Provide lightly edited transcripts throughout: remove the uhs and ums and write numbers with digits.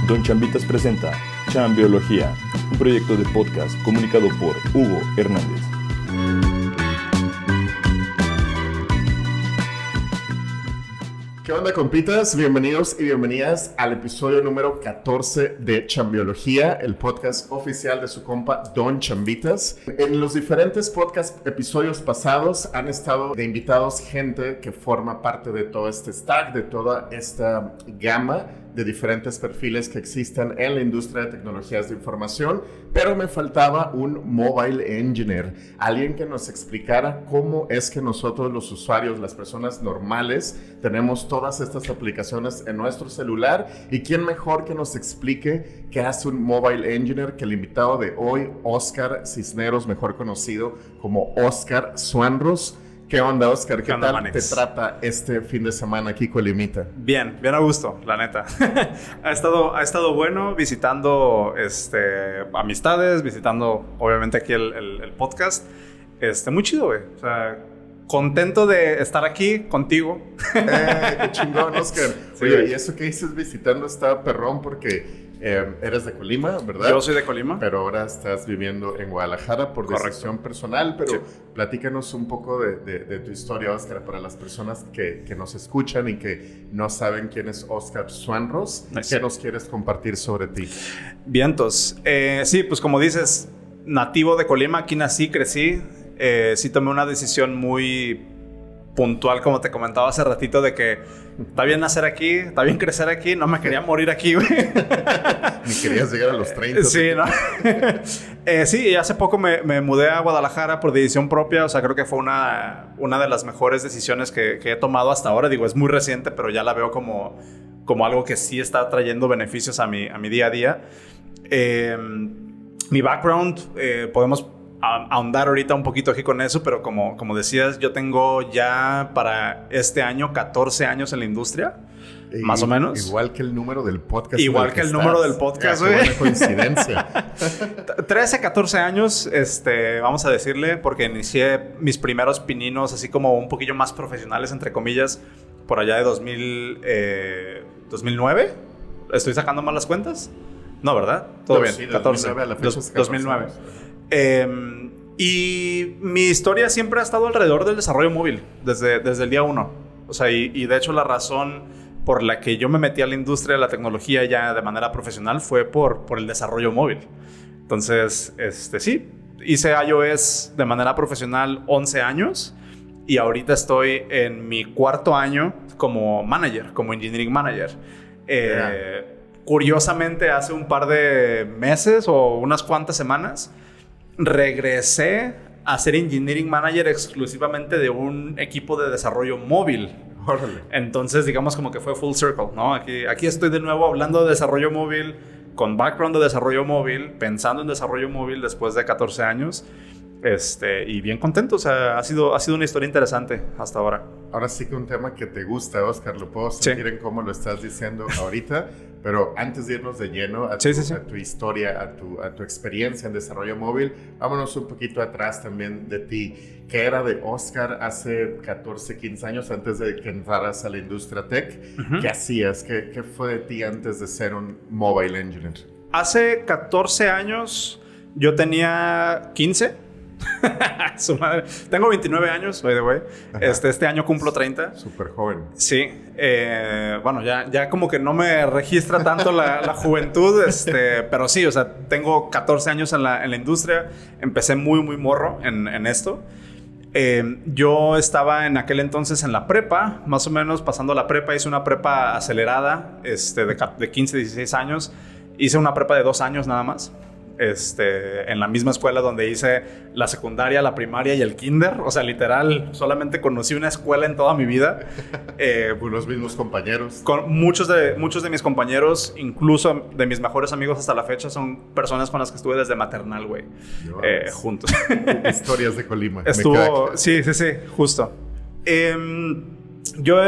Don Chambitas presenta Chambiología, un proyecto de podcast comunicado por Hugo Hernández. ¿Qué onda, compitas? Bienvenidos y bienvenidas al episodio número 14 de Chambiología, el podcast oficial de su compa Don Chambitas. En los diferentes episodios pasados han estado de invitados gente que forma parte de todo este stack, de toda esta gama de diferentes perfiles que existen en la industria de tecnologías de información, pero me faltaba un mobile engineer, alguien que nos explicara cómo es que nosotros los usuarios, las personas normales, tenemos todas estas aplicaciones en nuestro celular, y quién mejor que nos explique qué hace un mobile engineer que el invitado de hoy, Oscar Cisneros, mejor conocido como Oscar Suanros. ¿Qué onda, Oscar? ¿Qué tal te trata este fin de semana aquí con Limita? Bien a gusto, la neta. ha estado bueno visitando amistades, visitando obviamente aquí el podcast. Muy chido, güey. O sea, contento de estar aquí contigo. Qué chingón, Oscar. Sí, oye, y eso que dices visitando está perrón porque eres de Colima, ¿verdad? Yo soy de Colima. Pero ahora estás viviendo en Guadalajara por decisión personal. Pero sí, platícanos un poco de tu historia, Oscar, para las personas que nos escuchan y que no saben quién es Oscar Suanros. Nice. ¿Qué nos quieres compartir sobre ti? Vientos. Sí, pues como dices, nativo de Colima, aquí nací, crecí. Sí tomé una decisión muy puntual, como te comentaba hace ratito, de que está bien nacer aquí, está bien crecer aquí, no me quería morir aquí, güey. Ni querías llegar a los 30. Sí, ¿no? Sí, y hace poco me mudé a Guadalajara por decisión propia. O sea, creo que fue una de las mejores decisiones que he tomado hasta ahora. Digo, es muy reciente, pero ya la veo como algo que sí está trayendo beneficios a mi día a día. Mi background, podemos ahondar ahorita un poquito aquí con eso, pero como decías, yo tengo ya para este año 14 años en la industria, más o menos. Igual que el número del podcast. Igual que el número del podcast, güey. Qué buena coincidencia. 13, 14 años, vamos a decirle, porque inicié mis primeros pininos así como un poquillo más profesionales, entre comillas, por allá de 2009. ¿Estoy sacando mal las cuentas? No, ¿verdad? Todo bien. Sí, 14. 2009, a la fecha 2009. Y mi historia siempre ha estado alrededor del desarrollo móvil, desde el día uno. O sea, y de hecho la razón por la que yo me metí a la industria de la tecnología ya de manera profesional fue por el desarrollo móvil. Entonces, sí, hice iOS de manera profesional 11 años y ahorita estoy en mi cuarto año como manager, como engineering manager. Curiosamente, hace un par de meses o unas cuantas semanas, regresé a ser engineering manager exclusivamente de un equipo de desarrollo móvil. Órale. Entonces, digamos como que fue full circle, ¿no? Aquí estoy de nuevo hablando de desarrollo móvil, con background de desarrollo móvil, pensando en desarrollo móvil después de 14 años. Y bien contento. O sea, ha sido una historia interesante hasta ahora. Ahora sí que un tema que te gusta, Oscar, lo puedo sentir en cómo lo estás diciendo ahorita, pero antes de irnos de lleno a tu historia, a tu experiencia en desarrollo móvil, vámonos un poquito atrás también de ti. ¿Qué era de Oscar hace 14, 15 años antes de que entraras a la industria tech? Uh-huh. ¿Qué hacías? ¿Qué fue de ti antes de ser un mobile engineer? Hace 14 años yo tenía 15. Su madre. Tengo 29 años, by the way. Este año cumplo 30. Súper joven. Sí. Bueno, ya como que no me registra tanto la juventud, pero sí, o sea, tengo 14 años en la industria. Empecé muy, muy morro en esto. Yo estaba en aquel entonces en la prepa, más o menos pasando la prepa. Hice una prepa acelerada de 15, 16 años. Hice una prepa de 2 años nada más. En la misma escuela donde hice la secundaria, la primaria y el kinder. O sea, literal, solamente conocí una escuela en toda mi vida. Los mismos compañeros. Con muchos de mis compañeros, incluso de mis mejores amigos hasta la fecha, son personas con las que estuve desde maternal, güey. Juntos. Historias de Colima. Sí, justo. Yo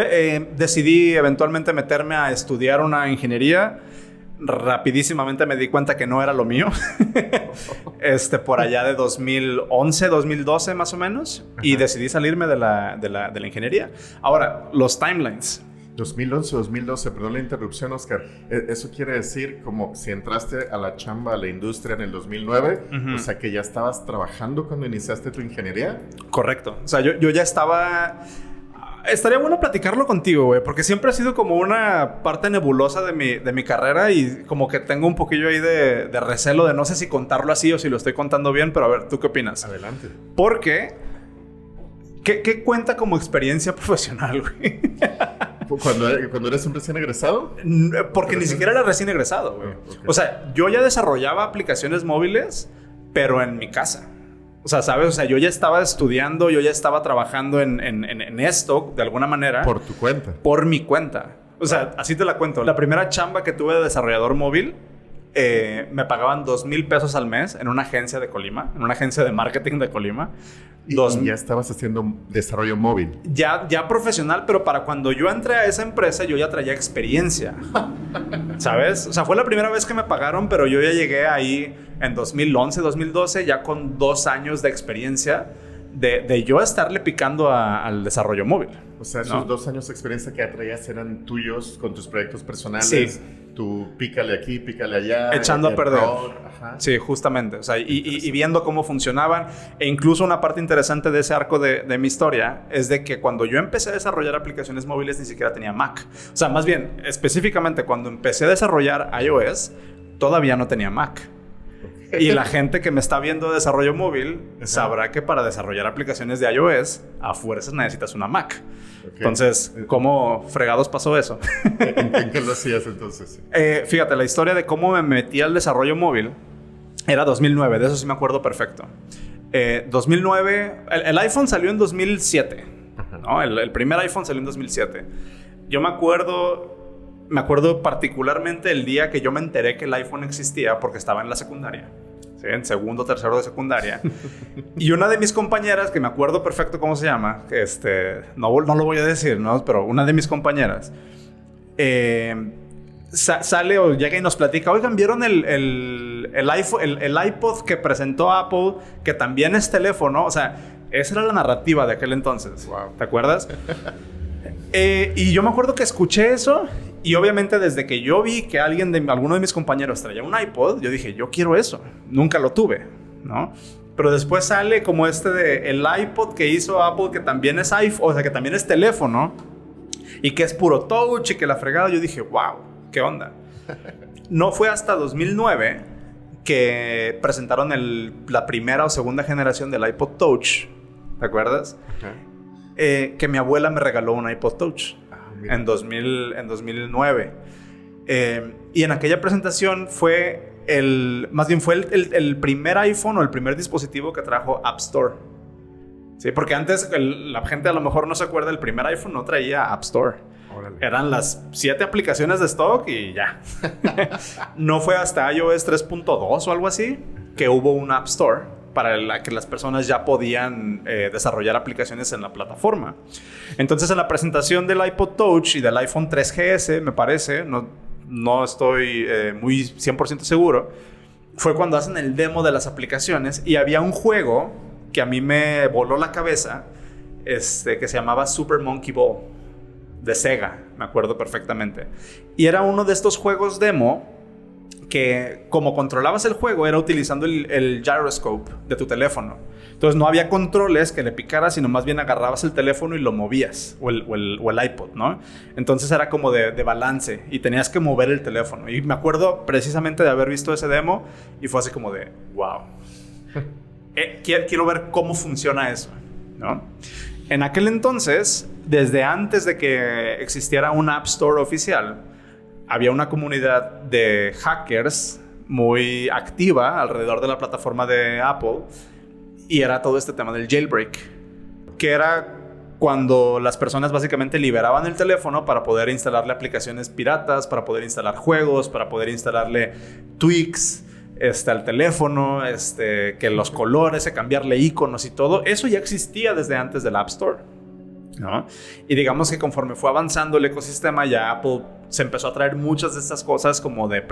decidí eventualmente meterme a estudiar una ingeniería. Rapidísimamente me di cuenta que no era lo mío. Por allá de 2011, 2012 más o menos. Ajá. Y decidí salirme de la ingeniería. Ahora, los timelines. 2011, 2012, perdón la interrupción, Oscar. Eso quiere decir como si entraste a la chamba, a la industria en el 2009, o sea que ya estabas trabajando cuando iniciaste tu ingeniería. Correcto. O sea, yo ya estaba... Estaría bueno platicarlo contigo, güey, porque siempre ha sido como una parte nebulosa de mi carrera y como que tengo un poquillo ahí de recelo de no sé si contarlo así o si lo estoy contando bien, pero a ver, ¿tú qué opinas? Adelante. Porque... ¿Qué cuenta como experiencia profesional, güey? ¿Cuando eres un recién egresado? Porque ni siquiera era recién egresado, güey. Okay. O sea, yo ya desarrollaba aplicaciones móviles, pero en mi casa. O sea, ¿sabes? O sea, yo ya estaba estudiando, yo ya estaba trabajando en esto, de alguna manera. ¿Por tu cuenta? Por mi cuenta. O sea, así te la cuento. La primera chamba que tuve de desarrollador móvil, me pagaban $2,000 al mes en una agencia de Colima, en una agencia de marketing de Colima. Y ya estabas haciendo desarrollo móvil. Ya profesional, pero para cuando yo entré a esa empresa, yo ya traía experiencia. ¿Sabes? O sea, fue la primera vez que me pagaron, pero yo ya llegué ahí en 2011, 2012, ya con 2 años de experiencia de yo estarle picando al desarrollo móvil. O sea, esos 2 años de experiencia que traías eran tuyos con tus proyectos personales. Sí. Tú pícale aquí, pícale allá. Echando a perder. Ajá. Sí, justamente. O sea, y viendo cómo funcionaban. E incluso una parte interesante de ese arco de mi historia es de que cuando yo empecé a desarrollar aplicaciones móviles ni siquiera tenía Mac. O sea, más bien, específicamente cuando empecé a desarrollar iOS, todavía no tenía Mac. Y la gente que me está viendo de desarrollo móvil sabrá que para desarrollar aplicaciones de iOS, a fuerzas necesitas una Mac. Okay. Entonces, ¿cómo fregados pasó eso? ¿En qué lo hacías entonces? Fíjate, la historia de cómo me metí al desarrollo móvil era 2009. De eso sí me acuerdo perfecto. 2009... El iPhone salió en 2007. ¿No? El primer iPhone salió en 2007. Yo me acuerdo particularmente el día que yo me enteré que el iPhone existía porque estaba en la secundaria. ¿Sí? En segundo o tercero de secundaria. Y una de mis compañeras, que me acuerdo perfecto cómo se llama, no lo voy a decir, ¿no? Pero una de mis compañeras sale o llega y nos platica, oigan, ¿vieron el iPhone, el iPod que presentó Apple, que también es teléfono? O sea, esa era la narrativa de aquel entonces. Wow. ¿Te acuerdas? Y yo me acuerdo que escuché eso y obviamente desde que yo vi que alguno de mis compañeros traía un iPod, yo dije, yo quiero eso. Nunca lo tuve, ¿no? Pero después sale como el iPod que hizo Apple, que también es iPhone, o sea, que también es teléfono y que es puro touch y que la fregada. Yo dije, wow, ¿qué onda? No fue hasta 2009 que presentaron la primera o segunda generación del iPod Touch. ¿Te acuerdas? Okay. Que mi abuela me regaló un iPod Touch en 2009. Y en aquella presentación fue el primer iPhone o el primer dispositivo que trajo App Store. Sí, porque antes la gente a lo mejor no se acuerda, el primer iPhone no traía App Store. Órale. Eran las 7 aplicaciones de stock y ya. No fue hasta iOS 3.2 o algo así que hubo un App Store para la que las personas ya podían desarrollar aplicaciones en la plataforma. Entonces, en la presentación del iPod Touch y del iPhone 3GS, me parece, no estoy muy 100% seguro, fue cuando hacen el demo de las aplicaciones y había un juego que a mí me voló la cabeza, que se llamaba Super Monkey Ball, de Sega, me acuerdo perfectamente. Y era uno de estos juegos demo que, como controlabas el juego, era utilizando el gyroscope de tu teléfono. Entonces no había controles que le picaras, sino más bien agarrabas el teléfono y lo movías, o el iPod, ¿no? Entonces era como de balance y tenías que mover el teléfono. Y me acuerdo precisamente de haber visto ese demo y fue así como de, wow. Quiero ver cómo funciona eso, ¿no? En aquel entonces, desde antes de que existiera un App Store oficial, había una comunidad de hackers muy activa alrededor de la plataforma de Apple y era todo este tema del jailbreak, que era cuando las personas básicamente liberaban el teléfono para poder instalarle aplicaciones piratas, para poder instalar juegos, para poder instalarle tweaks al teléfono, que los colores, cambiarle iconos y todo. Eso ya existía desde antes del App Store, ¿no? Y digamos que conforme fue avanzando el ecosistema, ya Apple se empezó a traer muchas de estas cosas como de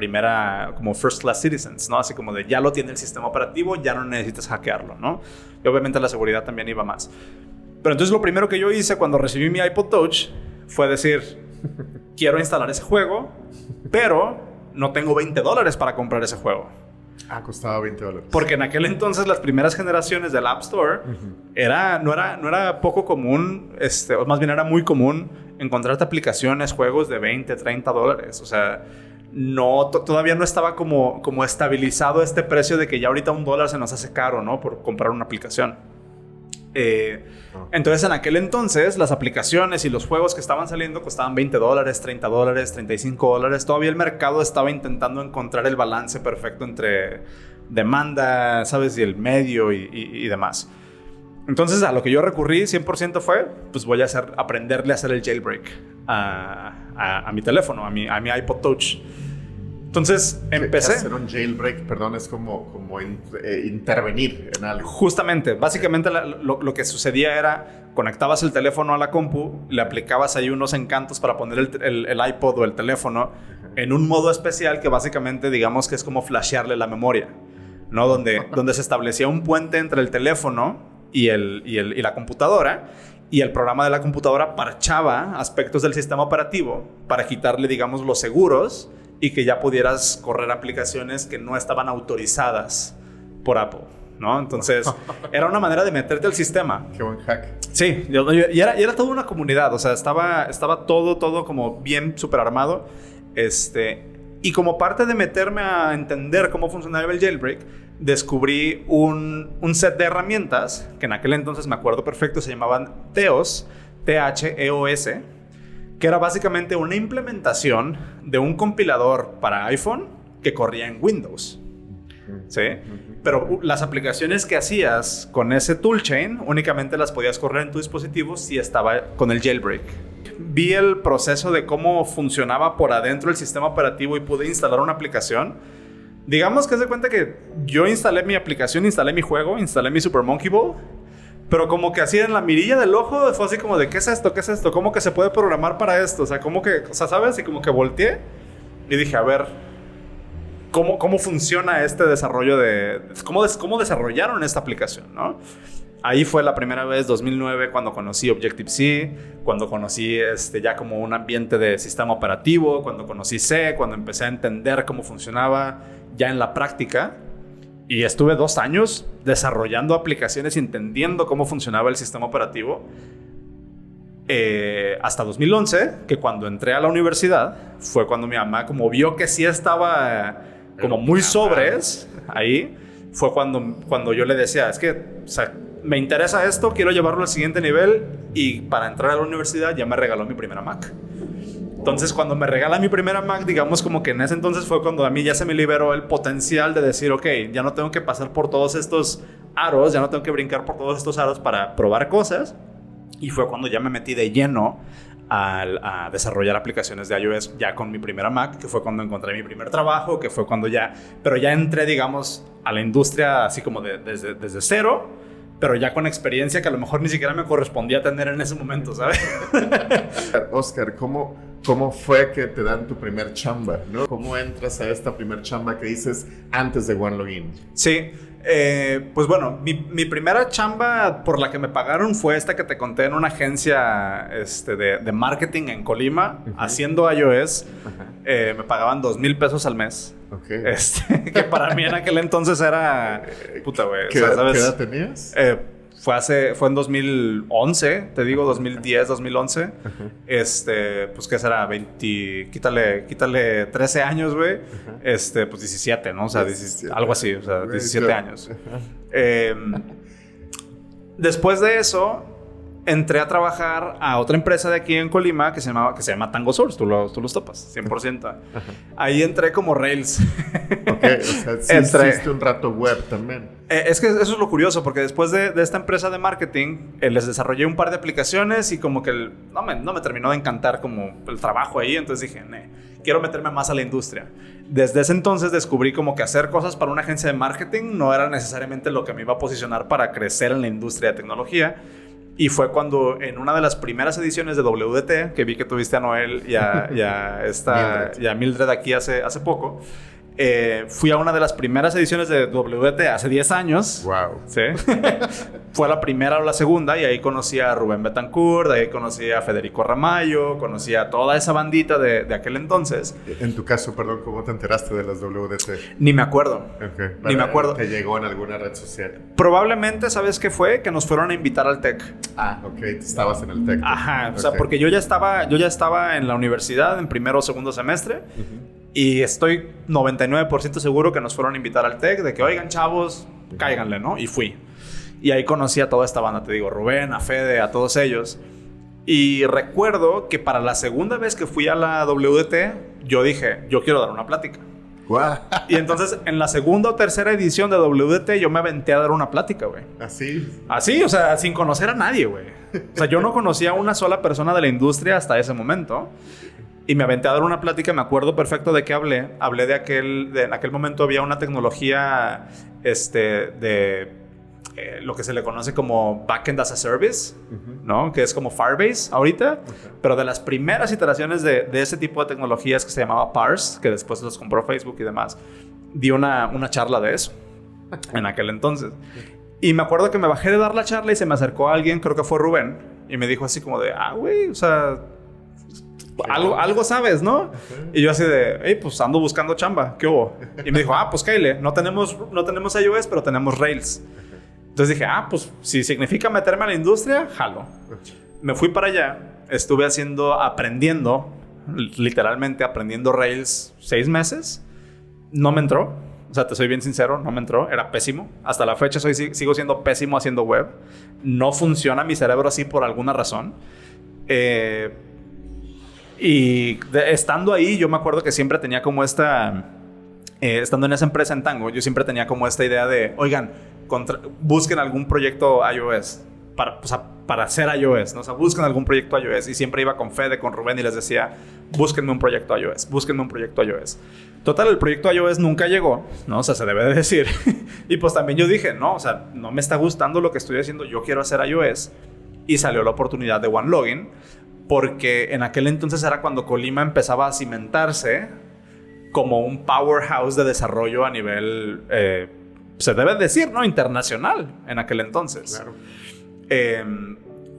como first class citizens, ¿no? Así como de ya lo tiene el sistema operativo, ya no necesitas hackearlo, ¿no? Y obviamente la seguridad también iba más. Pero entonces lo primero que yo hice cuando recibí mi iPod Touch fue decir, quiero instalar ese juego, pero no tengo $20 para comprar ese juego. Costaba $20. Porque en aquel entonces las primeras generaciones del App Store no era poco común, o más bien era muy común encontrarte aplicaciones, juegos de $20, $30. O sea, todavía no estaba como estabilizado este precio de que ya ahorita $1 se nos hace caro, ¿no? Por comprar una aplicación. Entonces en aquel entonces las aplicaciones y los juegos que estaban saliendo costaban $20, $30, $35. Todavía el mercado estaba intentando encontrar el balance perfecto entre demanda, ¿sabes? Y el medio y demás. Entonces a lo que yo recurrí 100% fue, pues voy a aprenderle a hacer el jailbreak a mi teléfono, a mi iPod Touch. Entonces empecé. Hacer un jailbreak, perdón, es como intervenir en algo. Justamente, básicamente lo que sucedía era, conectabas el teléfono a la compu, le aplicabas ahí unos encantos para poner el iPod o el teléfono en un modo especial que básicamente digamos que es como flashearle la memoria, ¿no? Donde se establecía un puente entre el teléfono y la computadora, y el programa de la computadora parchaba aspectos del sistema operativo para quitarle, digamos, los seguros y que ya pudieras correr aplicaciones que no estaban autorizadas por Apple, ¿no? Entonces, era una manera de meterte al sistema. Qué buen hack. Sí, y era toda una comunidad, o sea, estaba todo como bien súper armado. Y como parte de meterme a entender cómo funcionaba el jailbreak, descubrí un set de herramientas que en aquel entonces me acuerdo perfecto, se llamaban TEOS, T-H-E-O-S, que era básicamente una implementación de un compilador para iPhone que corría en Windows. ¿Sí? Pero las aplicaciones que hacías con ese toolchain únicamente las podías correr en tu dispositivo si estaba con el jailbreak. Vi el proceso de cómo funcionaba por adentro el sistema operativo y pude instalar una aplicación. Digamos que se cuenta que yo instalé mi aplicación, instalé mi juego, instalé mi Super Monkey Ball, pero como que así en la mirilla del ojo fue así como de ¿qué es esto? ¿Qué es esto? ¿Cómo que se puede programar para esto? O sea, como que, o sea, ¿sabes? Y como que volteé y dije, a ver, ¿cómo funciona este desarrollo cómo desarrollaron esta aplicación, ¿no? Ahí fue la primera vez, 2009, cuando conocí Objective-C, cuando conocí ya como un ambiente de sistema operativo, cuando conocí C, cuando empecé a entender cómo funcionaba ya en la práctica. Y estuve 2 años desarrollando aplicaciones y entendiendo cómo funcionaba el sistema operativo. Hasta 2011, que cuando entré a la universidad, fue cuando mi mamá como vio que sí estaba como muy sobres ahí, fue cuando yo le decía, es que, o sea, me interesa esto, quiero llevarlo al siguiente nivel, y para entrar a la universidad ya me regaló mi primera Mac. Entonces, cuando me regala mi primera Mac, digamos como que en ese entonces fue cuando a mí ya se me liberó el potencial de decir, ok, ya no tengo que pasar por todos estos aros, ya no tengo que brincar por todos estos aros para probar cosas. Y fue cuando ya me metí de lleno a desarrollar aplicaciones de iOS ya con mi primera Mac, que fue cuando encontré mi primer trabajo, que fue cuando pero ya entré, digamos, a la industria así como desde cero, pero ya con experiencia que a lo mejor ni siquiera me correspondía tener en ese momento, ¿sabes? Oscar, ¿cómo fue que te dan tu primer chamba, ¿no? ¿Cómo entras a esta primer chamba que dices antes de OneLogin? Sí, pues bueno, mi primera chamba por la que me pagaron fue esta que te conté en una agencia de marketing en Colima, haciendo iOS. Me pagaban $2,000 al mes. Okay. Que para mí en aquel entonces era puta, güey. ¿Qué edad tenías? Fue en 2011, te digo, 2010, 2011. Pues, ¿qué será? 20... Quítale 13 años, güey. Pues 17, ¿no? O sea, 17, algo así. O sea, 17 años. Después de eso, entré a trabajar a otra empresa de aquí en Colima que se llama Tango Source. Tú los topas, 100%. Ahí entré como Rails. Ok, o sea, sí hiciste un rato web también. Es que eso es lo curioso, porque después de esta empresa de marketing, les desarrollé un par de aplicaciones y como que no me terminó de encantar como el trabajo ahí. Entonces dije, quiero meterme más a la industria. Desde ese entonces descubrí como que hacer cosas para una agencia de marketing no era necesariamente lo que me iba a posicionar para crecer en la industria de tecnología. Y fue cuando en una de las primeras ediciones de WDT, que vi que tuviste a Noel y a Mildred aquí hace poco, Fui a una de las primeras ediciones de WDT hace 10 años. Wow. Sí. Fue la primera o la segunda y ahí conocí a Rubén Betancourt, ahí conocí a Federico Ramallo, conocí a toda esa bandita de aquel entonces. En tu caso, perdón, ¿cómo te enteraste de las WDT? Ni me acuerdo. Okay. Ni me acuerdo. ¿Te llegó en alguna red social? Probablemente, ¿sabes qué fue? Que nos fueron a invitar al TEC. Ah, ok. Estabas en el TEC. Ajá. O Okay. sea, porque yo ya estaba en la universidad en primero o segundo semestre. Y estoy 99% seguro que nos fueron a invitar al TEC. De que, oigan, chavos, cáiganle, ¿no? Y fui. Y ahí conocí a toda esta banda. Te digo, Rubén, a Fede, a todos ellos. Y recuerdo que para la segunda vez que fui a la WDT, yo dije, yo quiero dar una plática. Wow. Y entonces, en la segunda o tercera edición de WDT, yo me aventé a dar una plática, güey. ¿Así? Así, o sea, sin conocer a nadie, güey. O sea, yo no conocía a una sola persona de la industria hasta ese momento. Y me aventé a dar una plática. Me acuerdo perfecto de qué hablé. Hablé en aquel momento había una tecnología lo que se le conoce como Backend as a Service, ¿no? Que es como Firebase ahorita. Pero de las primeras iteraciones de ese tipo de tecnologías que se llamaba Parse, que después los compró Facebook y demás, di una charla de eso en aquel entonces. Y me acuerdo que me bajé de dar la charla y se me acercó alguien, creo que fue Rubén, y me dijo así como de, güey, o sea, algo sabes, ¿no? Y yo así de, hey, pues ando buscando chamba, ¿qué hubo? Y me dijo, pues Kyle, no tenemos iOS, pero tenemos Rails. Entonces dije, pues si significa meterme a la industria, jalo. Me fui para allá, estuve aprendiendo, literalmente aprendiendo Rails 6 meses. No me entró. O sea, te soy bien sincero, no me entró. Era pésimo. Hasta la fecha sigo siendo pésimo haciendo web. No funciona mi cerebro así por alguna razón. Estando ahí, yo me acuerdo que siempre tenía como estando en esa empresa en Tango, yo siempre tenía como esta idea de, oigan, busquen algún proyecto iOS para hacer iOS, ¿no? O sea, busquen algún proyecto iOS. Y siempre iba con Fede, con Rubén y les decía, búsquenme un proyecto iOS, búsquenme un proyecto iOS. Total, el proyecto iOS nunca llegó, ¿no? O sea, se debe de decir. Y pues también yo dije, no, o sea, no me está gustando lo que estoy haciendo, yo quiero hacer iOS. Y salió la oportunidad de OneLogin, porque en aquel entonces era cuando Colima empezaba a cimentarse como un powerhouse de desarrollo a nivel, se debe decir, ¿no? Internacional en aquel entonces. Claro.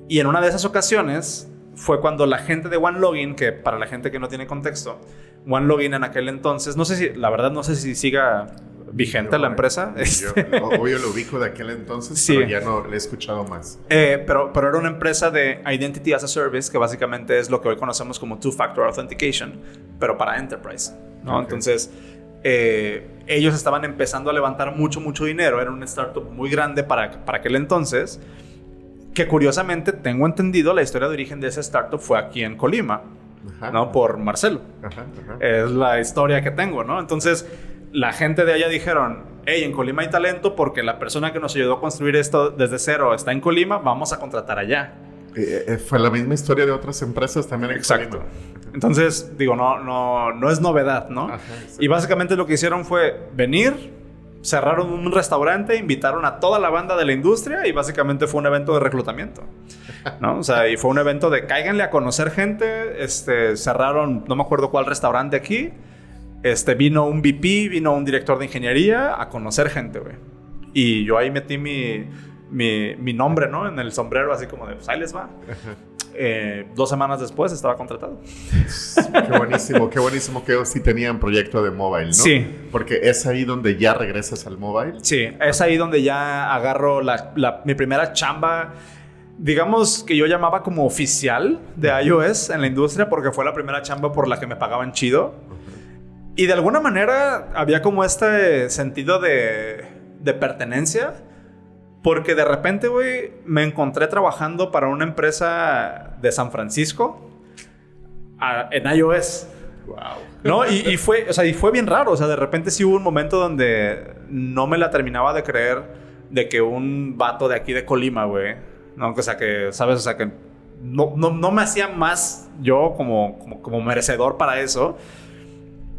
Y en una de esas ocasiones fue cuando la gente de OneLogin, que para la gente que no tiene contexto, OneLogin en aquel entonces, la verdad no sé si siga vigente la empresa. Obvio lo ubico de aquel entonces, sí. Pero ya no le he escuchado más. Pero era una empresa de Identity as a Service, que básicamente es lo que hoy conocemos como Two-Factor Authentication, pero para Enterprise, ¿no? Okay. Entonces, ellos estaban empezando a levantar mucho dinero. Era una startup muy grande para aquel entonces, que curiosamente, tengo entendido, la historia de origen de esa startup fue aquí en Colima, ¿no? Por Marcelo. Es la historia que tengo, ¿no? Entonces, la gente de allá dijeron, hey, en Colima hay talento porque la persona que nos ayudó a construir esto desde cero está en Colima, vamos a contratar allá. Fue la misma historia de otras empresas también en Exacto. Colima. Entonces, digo, no es novedad, ¿no? Y básicamente lo que hicieron fue venir, cerraron un restaurante, invitaron a toda la banda de la industria y básicamente fue un evento de reclutamiento, ¿no? O sea, y fue un evento de cáiganle a conocer gente. Cerraron, no me acuerdo cuál restaurante aquí. Vino un VP, vino un director de ingeniería a conocer gente, güey. Y yo ahí metí mi nombre, ¿no? En el sombrero, así como de, pues ahí les va. 2 semanas después estaba contratado. Qué buenísimo que sí tenían proyecto de mobile, ¿no? Sí. Porque es ahí donde ya regresas al mobile. Sí, es ahí donde ya agarro mi primera chamba, digamos que yo llamaba como oficial de iOS en la industria, porque fue la primera chamba por la que me pagaban chido. Y de alguna manera había como este sentido de pertenencia. Porque de repente, güey, me encontré trabajando para una empresa de San Francisco en iOS. Wow. ¿No? Y fue bien raro. O sea, de repente sí hubo un momento donde no me la terminaba de creer de que un vato de aquí de Colima, güey, ¿no? O sea, que, ¿sabes? O sea, que no me hacía más yo como merecedor para eso.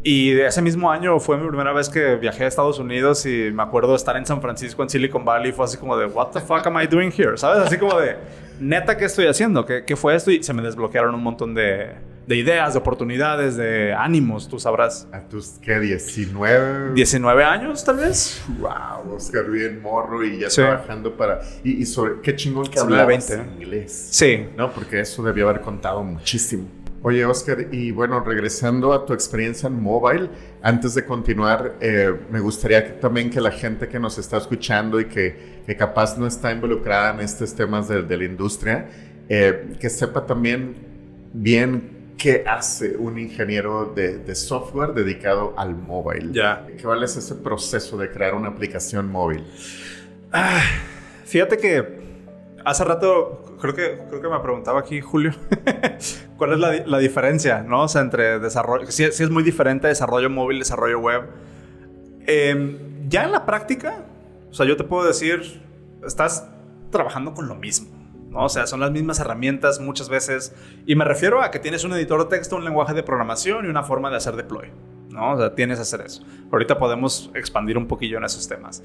Y de ese mismo año fue mi primera vez que viajé a Estados Unidos y me acuerdo de estar en San Francisco, en Silicon Valley. Fue así como de, what the fuck am I doing here? ¿Sabes? Así como de, neta, ¿qué estoy haciendo? ¿Qué fue esto? Y se me desbloquearon un montón de ideas, de oportunidades, de ánimos, tú sabrás. ¿A tus qué? 19. 19 años, tal vez. Wow, Oscar, bien morro y ya Sí. trabajando para... Y sobre qué chingón que 19, hablabas 20. inglés. Sí. No, porque eso debió haber contado muchísimo. Oye, Oscar, y bueno, regresando a tu experiencia en mobile, antes de continuar, me gustaría también que la gente que nos está escuchando y que capaz no está involucrada en estos temas de la industria, que sepa también bien qué hace un ingeniero de software dedicado al mobile. Ya. ¿Cuál es ese proceso de crear una aplicación móvil? Fíjate que hace rato, creo que me preguntaba aquí Julio, ¿cuál es la diferencia, no? O sea, entre desarrollo, sí es muy diferente desarrollo móvil, desarrollo web. Ya en la práctica, o sea, yo te puedo decir, estás trabajando con lo mismo, ¿no? O sea, son las mismas herramientas muchas veces, y me refiero a que tienes un editor de texto, un lenguaje de programación y una forma de hacer deploy, ¿no? O sea, tienes que hacer eso. Ahorita podemos expandir un poquillo en esos temas.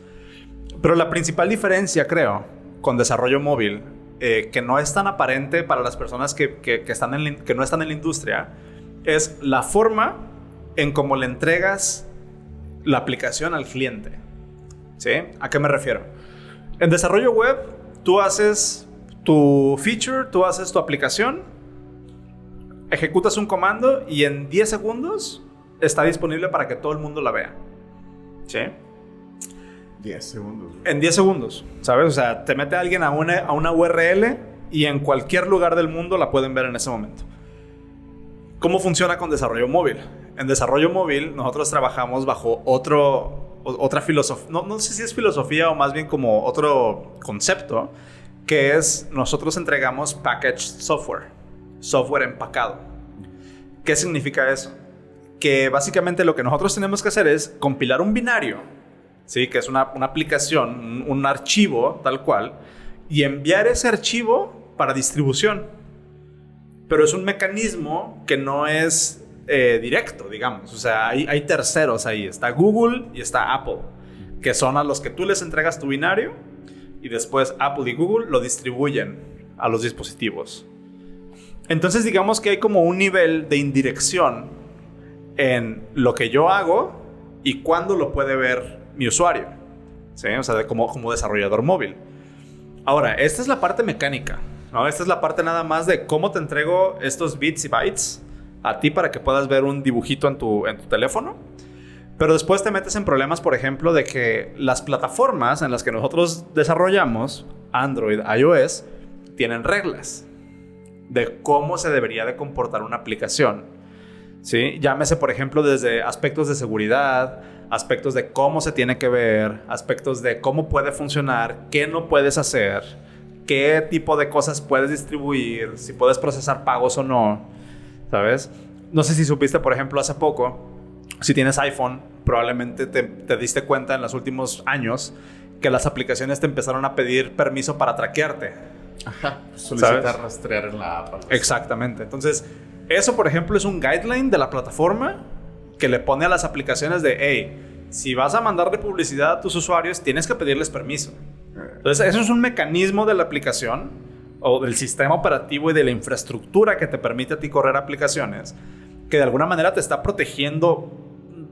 Pero la principal diferencia, creo, con desarrollo móvil, que no es tan aparente para las personas que no están en la industria, es la forma en cómo le entregas la aplicación al cliente. ¿Sí? ¿A qué me refiero? En desarrollo web, tú haces tu feature, tú haces tu aplicación, ejecutas un comando y en 10 segundos está disponible para que todo el mundo la vea. ¿Sí? 10 segundos. En 10 segundos, ¿sabes? O sea, te mete alguien a una URL y en cualquier lugar del mundo la pueden ver en ese momento. ¿Cómo funciona con desarrollo móvil? En desarrollo móvil nosotros trabajamos bajo otra filosofía, no sé si es filosofía o más bien como otro concepto, que es nosotros entregamos packaged software empacado. ¿Qué significa eso? Que básicamente lo que nosotros tenemos que hacer es compilar un binario, ¿sí? Que es una aplicación, un archivo tal cual, y enviar ese archivo para distribución. Pero es un mecanismo que no es directo, digamos. O sea, hay terceros ahí. Está Google y está Apple, que son a los que tú les entregas tu binario y después Apple y Google lo distribuyen a los dispositivos. Entonces digamos que hay como un nivel de indirección en lo que yo hago y cuándo lo puede ver mi usuario, ¿sí? O sea, como desarrollador móvil. Ahora, esta es la parte mecánica, ¿no? Esta es la parte nada más de cómo te entrego estos bits y bytes a ti para que puedas ver un dibujito en tu teléfono. Pero después te metes en problemas, por ejemplo, de que las plataformas en las que nosotros desarrollamos, Android, iOS, tienen reglas de cómo se debería de comportar una aplicación, ¿sí? Llámese, por ejemplo, desde aspectos de seguridad, aspectos de cómo se tiene que ver, aspectos de cómo puede funcionar, qué no puedes hacer, qué tipo de cosas puedes distribuir, si puedes procesar pagos o no, ¿sabes? No sé si supiste, por ejemplo, hace poco, si tienes iPhone, probablemente te diste cuenta en los últimos años que las aplicaciones te empezaron a pedir permiso para traquearte. Ajá, solicitar ¿sabes? rastrear en la app. Exactamente. Entonces, eso, por ejemplo, es un guideline de la plataforma que le pone a las aplicaciones de, hey, si vas a mandarle publicidad a tus usuarios, tienes que pedirles permiso. Entonces, eso es un mecanismo de la aplicación o del sistema operativo y de la infraestructura que te permite a ti correr aplicaciones, que de alguna manera te está protegiendo,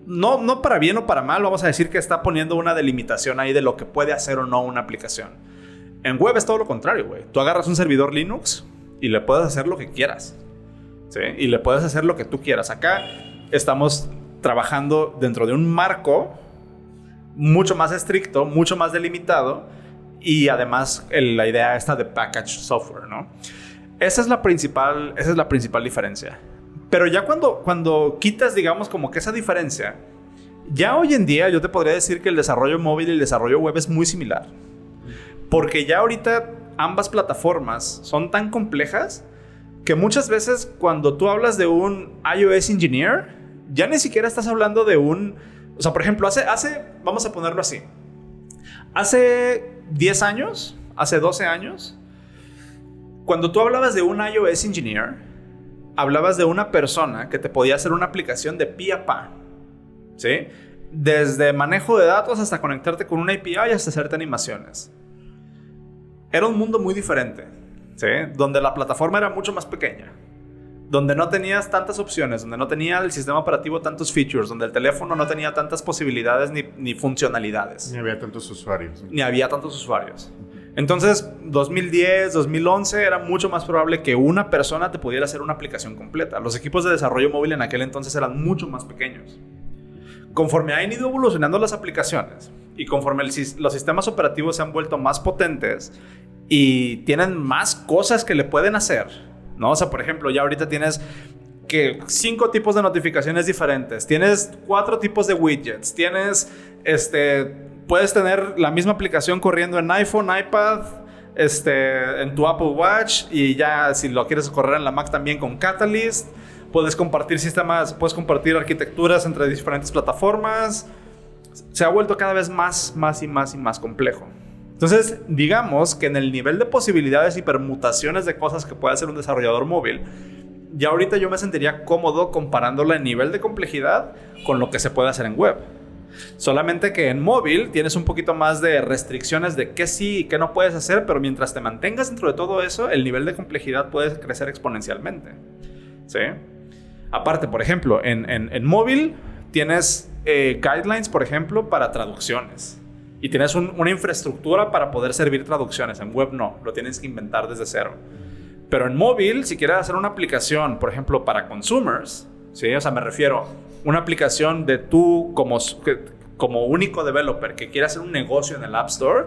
no para bien o para mal, vamos a decir que está poniendo una delimitación ahí de lo que puede hacer o no una aplicación. En web es todo lo contrario, güey. Tú agarras un servidor Linux y le puedes hacer lo que quieras, ¿sí? Y le puedes hacer lo que tú quieras. Acá estamos trabajando dentro de un marco mucho más estricto, mucho más delimitado, y además la idea esta de package software, ¿no? Esa es la principal diferencia. Pero ya cuando quitas, digamos, como que esa diferencia, ya hoy en día yo te podría decir que el desarrollo móvil y el desarrollo web es muy similar. Porque ya ahorita ambas plataformas son tan complejas que muchas veces cuando tú hablas de un iOS engineer, ya ni siquiera estás hablando de un... O sea, por ejemplo, vamos a ponerlo así. Hace 10 años, hace 12 años, cuando tú hablabas de un iOS engineer, hablabas de una persona que te podía hacer una aplicación de pi a pa, ¿sí? Desde manejo de datos hasta conectarte con una API y hasta hacerte animaciones. Era un mundo muy diferente, ¿sí? Donde la plataforma era mucho más pequeña, donde no tenías tantas opciones, donde no tenía el sistema operativo tantos features, donde el teléfono no tenía tantas posibilidades ni funcionalidades. Ni había tantos usuarios. Entonces, 2010, 2011 era mucho más probable que una persona te pudiera hacer una aplicación completa. Los equipos de desarrollo móvil en aquel entonces eran mucho más pequeños. Conforme han ido evolucionando las aplicaciones y conforme los sistemas operativos se han vuelto más potentes y tienen más cosas que le pueden hacer, ¿no? O sea, por ejemplo, ya ahorita tienes 5 tipos de notificaciones diferentes, tienes 4 tipos de widgets, tienes puedes tener la misma aplicación corriendo en iPhone, iPad, en tu Apple Watch, y ya si lo quieres correr en la Mac también con Catalyst. Puedes compartir sistemas, puedes compartir arquitecturas entre diferentes plataformas. Se ha vuelto cada vez más complejo. Entonces, digamos que en el nivel de posibilidades y permutaciones de cosas que puede hacer un desarrollador móvil, ya ahorita yo me sentiría cómodo comparándola en nivel de complejidad con lo que se puede hacer en web. Solamente que en móvil tienes un poquito más de restricciones de qué sí y qué no puedes hacer, pero mientras te mantengas dentro de todo eso, el nivel de complejidad puede crecer exponencialmente. ¿Sí? Aparte, por ejemplo, en móvil tienes guidelines, por ejemplo, para traducciones. Y tienes una infraestructura para poder servir traducciones. En web no, lo tienes que inventar desde cero. Pero en móvil, si quieres hacer una aplicación, por ejemplo, para consumers, ¿sí? O sea, me refiero una aplicación de tú como único developer que quiere hacer un negocio en el App Store,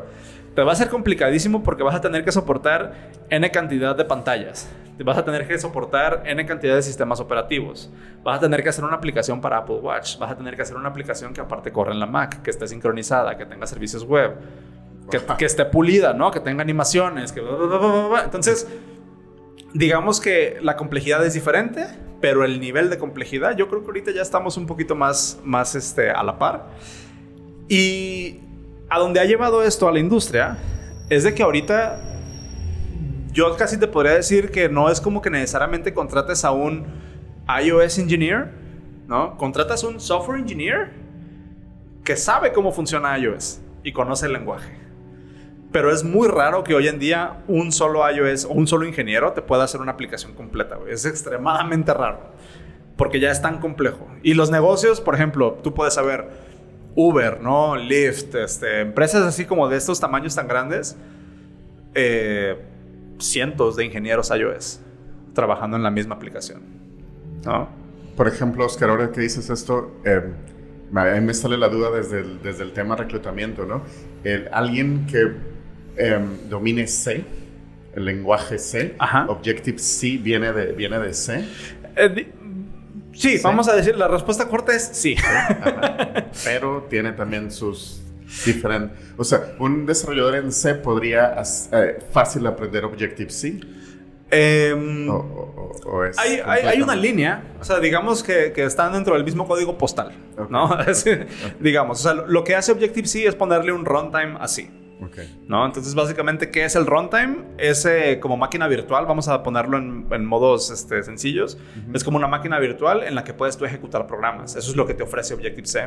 te va a ser complicadísimo porque vas a tener que soportar N cantidad de pantallas. Vas a tener que soportar N cantidad de sistemas operativos. Vas a tener que hacer una aplicación para Apple Watch. Vas a tener que hacer una aplicación que aparte corre en la Mac, que esté sincronizada, que tenga servicios web, que esté pulida, ¿no? Que tenga animaciones. Entonces, digamos que la complejidad es diferente, pero el nivel de complejidad, yo creo que ahorita ya estamos un poquito más a la par. Y a donde ha llevado esto a la industria es de que ahorita yo casi te podría decir que no es como que necesariamente contrates a un iOS engineer, ¿no? Contratas un software engineer que sabe cómo funciona iOS y conoce el lenguaje. Pero es muy raro que hoy en día un solo iOS o un solo ingeniero te pueda hacer una aplicación completa, güey. Es extremadamente raro porque ya es tan complejo. Y los negocios, por ejemplo, tú puedes saber Uber, ¿no? Lyft, empresas así como de estos tamaños tan grandes, cientos de ingenieros iOS trabajando en la misma aplicación, ¿no? Por ejemplo, Oscar, ahora que dices esto, a mí me sale la duda desde el tema reclutamiento, ¿no? Alguien que domine C, el lenguaje C, Ajá. Objective-C viene de C. Sí, vamos a decir, la respuesta corta es sí. Pero tiene también sus diferentes... O sea, un desarrollador en C podría fácil aprender Objective-C. ¿O es hay una línea, o sea, digamos que están dentro del mismo código postal, okay. ¿No? Digamos, o sea, lo que hace Objective-C es ponerle un runtime así. Okay. ¿No? Entonces, básicamente, ¿qué es el runtime? Es como máquina virtual, vamos a ponerlo en modos sencillos. Uh-huh. Es como una máquina virtual en la que puedes tú ejecutar programas. Eso es lo que te ofrece Objective-C.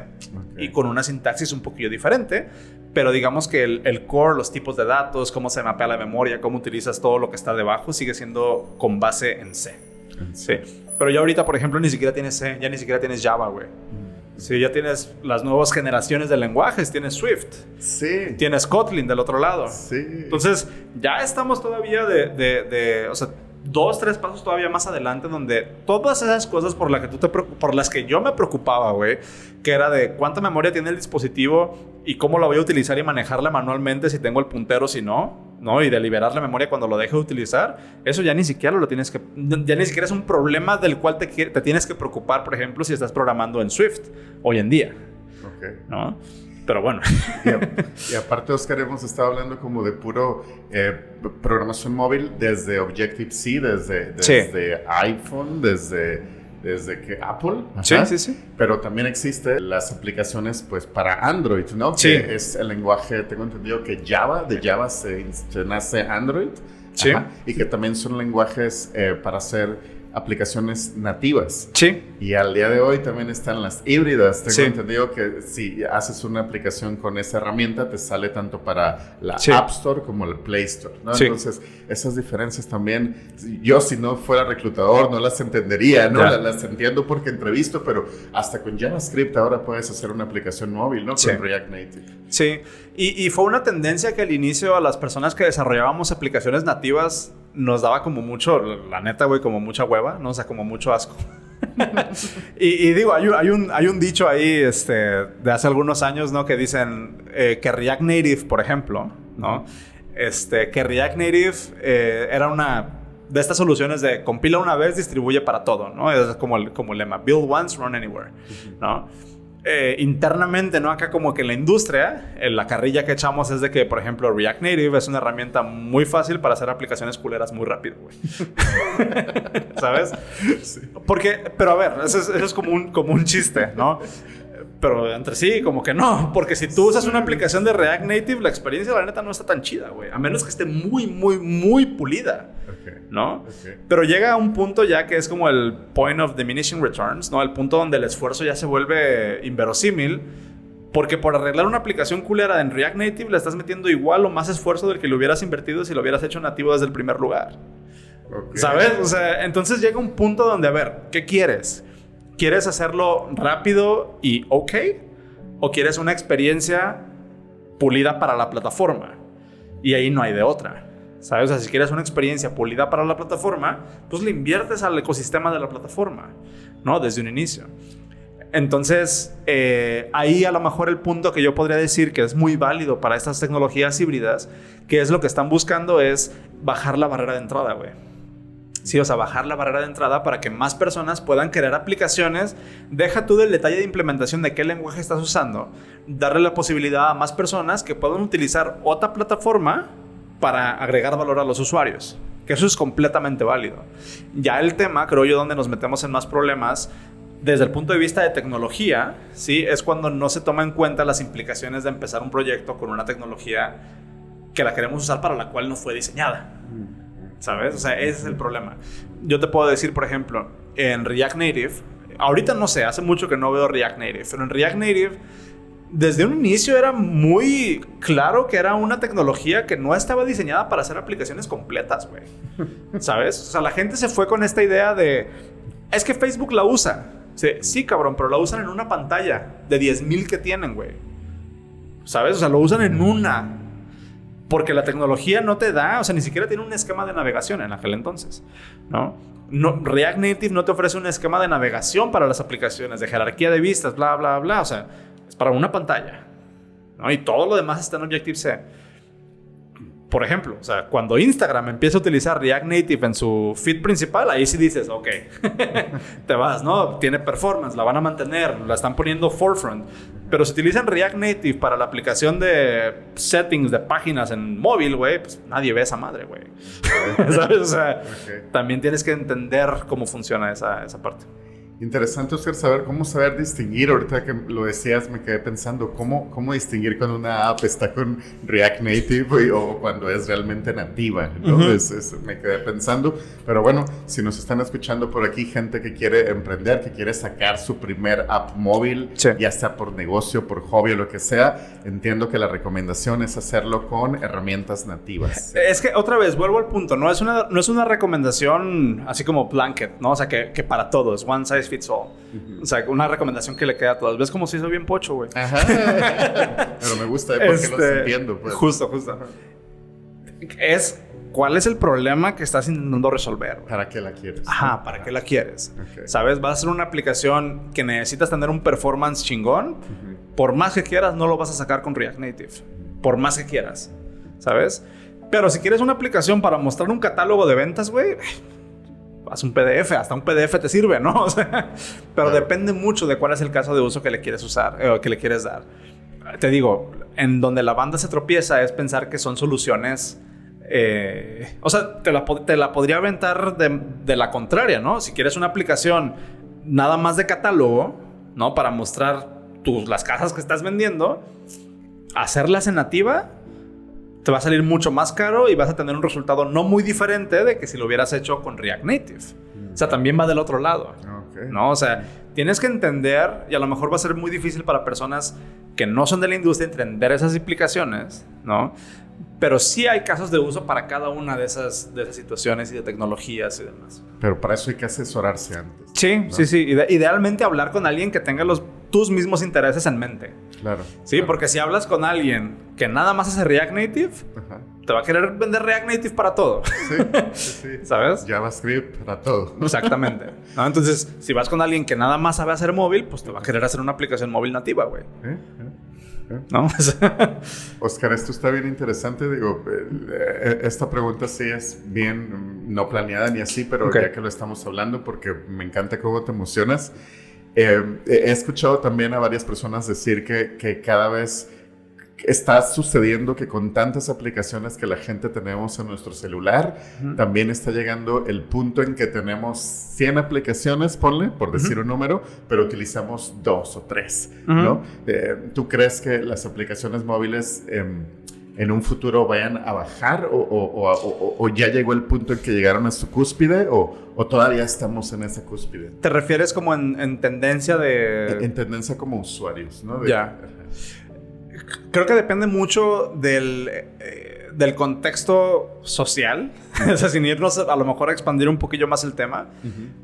Okay. Y con una sintaxis un poquillo diferente, pero digamos que el core, los tipos de datos, cómo se mapea la memoria, cómo utilizas todo lo que está debajo, sigue siendo con base en C. Sí. Pero ya ahorita, por ejemplo, ni siquiera tienes C, ya ni siquiera tienes Java, güey. Sí, ya tienes las nuevas generaciones de lenguajes. Tienes Swift. Sí. Tienes Kotlin del otro lado. Sí. Entonces, ya estamos todavía o sea, 2-3 pasos todavía más adelante, donde todas esas cosas por las que yo me preocupaba, güey, que era de cuánta memoria tiene el dispositivo y cómo la voy a utilizar y manejarla manualmente si tengo el puntero, si no, y de liberar la memoria cuando lo deje de utilizar, eso ya ni siquiera ya ni siquiera es un problema del cual te tienes que preocupar, por ejemplo, si estás programando en Swift hoy en día. Okay. ¿No? Pero bueno. Y aparte, Oscar, hemos estado hablando como de puro programación móvil desde Objective-C, desde iPhone, desde que Apple. Sí. Pero también existen las aplicaciones pues para Android, ¿no? Sí. Que es el lenguaje, tengo entendido que de Java se nace Android. Sí. Y que también son lenguajes para hacer aplicaciones nativas. Sí. Y al día de hoy también están las híbridas. Tengo Sí. entendido que si haces una aplicación con esa herramienta, te sale tanto para la Sí. App Store como el Play Store, ¿no? Sí. Entonces, esas diferencias también, yo si no fuera reclutador no las entendería, ¿no? Ya. Las entiendo porque entrevisto, pero hasta con JavaScript ahora puedes hacer una aplicación móvil, ¿no? Sí. Con React Native. Sí, y fue una tendencia que al inicio a las personas que desarrollábamos aplicaciones nativas nos daba como mucho, la neta, güey, como mucha hueva, ¿no? O sea, como mucho asco. y digo, hay un dicho ahí de hace algunos años, ¿no? Que dicen que React Native, por ejemplo, ¿no? Que React Native era una de estas soluciones de compila una vez, distribuye para todo, ¿no? Es como el lema, build once, run anywhere, ¿no? Internamente, ¿no? Acá como que en la industria, la carrilla que echamos es de que, por ejemplo, React Native es una herramienta muy fácil para hacer aplicaciones culeras muy rápido, güey. ¿Sabes? Sí. Porque, pero a ver, eso es como un chiste, ¿no? Pero entre sí, como que no. Porque si tú usas una aplicación de React Native, la experiencia, la neta, no está tan chida, güey. A menos que esté muy, muy, muy pulida, ¿no? Okay. Pero llega a un punto ya que es como el point of diminishing returns, ¿no? El punto donde el esfuerzo ya se vuelve inverosímil. Porque por arreglar una aplicación culera en React Native le estás metiendo igual o más esfuerzo del que le hubieras invertido si lo hubieras hecho nativo desde el primer lugar. Okay. ¿Sabes? O sea, entonces llega un punto donde, a ver, ¿qué quieres? ¿Quieres hacerlo rápido y ok? ¿O quieres una experiencia pulida para la plataforma? Y ahí no hay de otra. ¿Sabes? O sea, si quieres una experiencia pulida para la plataforma, pues le inviertes al ecosistema de la plataforma, ¿no? Desde un inicio. Entonces, ahí a lo mejor el punto que yo podría decir que es muy válido para estas tecnologías híbridas, que es lo que están buscando es bajar la barrera de entrada, güey. Sí, o sea, bajar la barrera de entrada para que más personas puedan crear aplicaciones. Deja tú del detalle de implementación de qué lenguaje estás usando. Darle la posibilidad a más personas que puedan utilizar otra plataforma para agregar valor a los usuarios. Que eso es completamente válido. Ya el tema, creo yo, donde nos metemos en más problemas desde el punto de vista de tecnología, ¿sí? Es cuando no se toma en cuenta las implicaciones de empezar un proyecto con una tecnología que la queremos usar para la cual no fue diseñada. ¿Sabes? O sea, ese es el problema. Yo te puedo decir, por ejemplo, en React Native, ahorita no sé, hace mucho que no veo React Native, pero en React Native, desde un inicio era muy claro que era una tecnología que no estaba diseñada para hacer aplicaciones completas, güey. ¿Sabes? O sea, la gente se fue con esta idea de, es que Facebook la usa. Sí, cabrón, pero la usan en una pantalla de 10,000 que tienen, güey. ¿Sabes? O sea, lo usan en una. Porque la tecnología no te da, o sea, ni siquiera tiene un esquema de navegación en aquel entonces, ¿no? React Native no te ofrece un esquema de navegación para las aplicaciones, de jerarquía de vistas, bla, bla, bla. O sea, es para una pantalla, ¿no? Y todo lo demás está en Objective-C. Por ejemplo, o sea, cuando Instagram empieza a utilizar React Native en su feed principal, ahí sí dices, ok, te vas, ¿no? Tiene performance, la van a mantener, la están poniendo forefront. Pero si utilizan React Native para la aplicación de settings de páginas en móvil, güey, pues nadie ve esa madre, güey. ¿Sabes? O sea, también tienes que entender cómo funciona esa parte. Interesante, Oscar, saber cómo saber distinguir. Ahorita que lo decías, me quedé pensando cómo distinguir cuando una app está con React Native o cuando es realmente nativa, ¿no? Me quedé pensando. Pero bueno, si nos están escuchando por aquí, gente que quiere emprender, que quiere sacar su primer app móvil, sí, ya sea por negocio, por hobby o lo que sea, entiendo que la recomendación es hacerlo con herramientas nativas. Es que, otra vez, vuelvo al punto, no es una recomendación así como blanket, ¿no? O sea, que para todos, one size fits all. O sea, una recomendación que le queda a todos. ¿Ves cómo se hizo bien pocho, güey? Ajá. Pero me gusta porque los entiendo, pues. Justo. ¿Cuál es el problema que estás intentando resolver, güey? ¿Para qué la quieres? Ajá, ¿para qué la quieres? Okay. ¿Sabes? Vas a hacer una aplicación que necesitas tener un performance chingón. Por más que quieras, no lo vas a sacar con React Native. Por más que quieras. ¿Sabes? Pero si quieres una aplicación para mostrar un catálogo de ventas, güey, haz un PDF, hasta un PDF te sirve, ¿no? O sea, pero depende mucho de cuál es el caso de uso que le quieres usar, que le quieres dar. Te digo, en donde la banda se tropieza es pensar que son soluciones. O sea, te la podría aventar de la contraria, ¿no? Si quieres una aplicación nada más de catálogo, ¿no? Para mostrar las casas que estás vendiendo, hacerlas en nativa te va a salir mucho más caro y vas a tener un resultado no muy diferente de que si lo hubieras hecho con React Native. O sea, también va del otro lado. Okay. ¿No? O sea, tienes que entender, y a lo mejor va a ser muy difícil para personas que no son de la industria entender esas implicaciones, ¿no? Pero sí hay casos de uso para cada una de esas situaciones y de tecnologías y demás. Pero para eso hay que asesorarse antes. Sí, ¿no? sí. Idealmente hablar con alguien que tenga tus mismos intereses en mente. Claro. Sí, claro. Porque si hablas con alguien que nada más hace React Native, Ajá. te va a querer vender React Native para todo. Sí. ¿Sabes? JavaScript para todo. Exactamente. ¿No? Entonces, si vas con alguien que nada más sabe hacer móvil, pues te va a querer hacer una aplicación móvil nativa, güey. ¿No? Oscar, esto está bien interesante. Digo, esta pregunta sí es bien no planeada ni así, pero Okay. ya que lo estamos hablando, porque me encanta cómo te emocionas. He escuchado también a varias personas decir que cada vez está sucediendo que con tantas aplicaciones que la gente tenemos en nuestro celular, también está llegando el punto en que tenemos 100 aplicaciones, ponle, por decir un número, pero utilizamos 2 o 3, ¿no? ¿Tú crees que las aplicaciones móviles en un futuro vayan a bajar o ya llegó el punto en que llegaron a su cúspide o todavía estamos en esa cúspide? ¿Te refieres como en tendencia de...? En tendencia como usuarios, ¿no? Ya. Creo que depende mucho del contexto social. O sea, sin irnos a lo mejor a expandir un poquillo más el tema.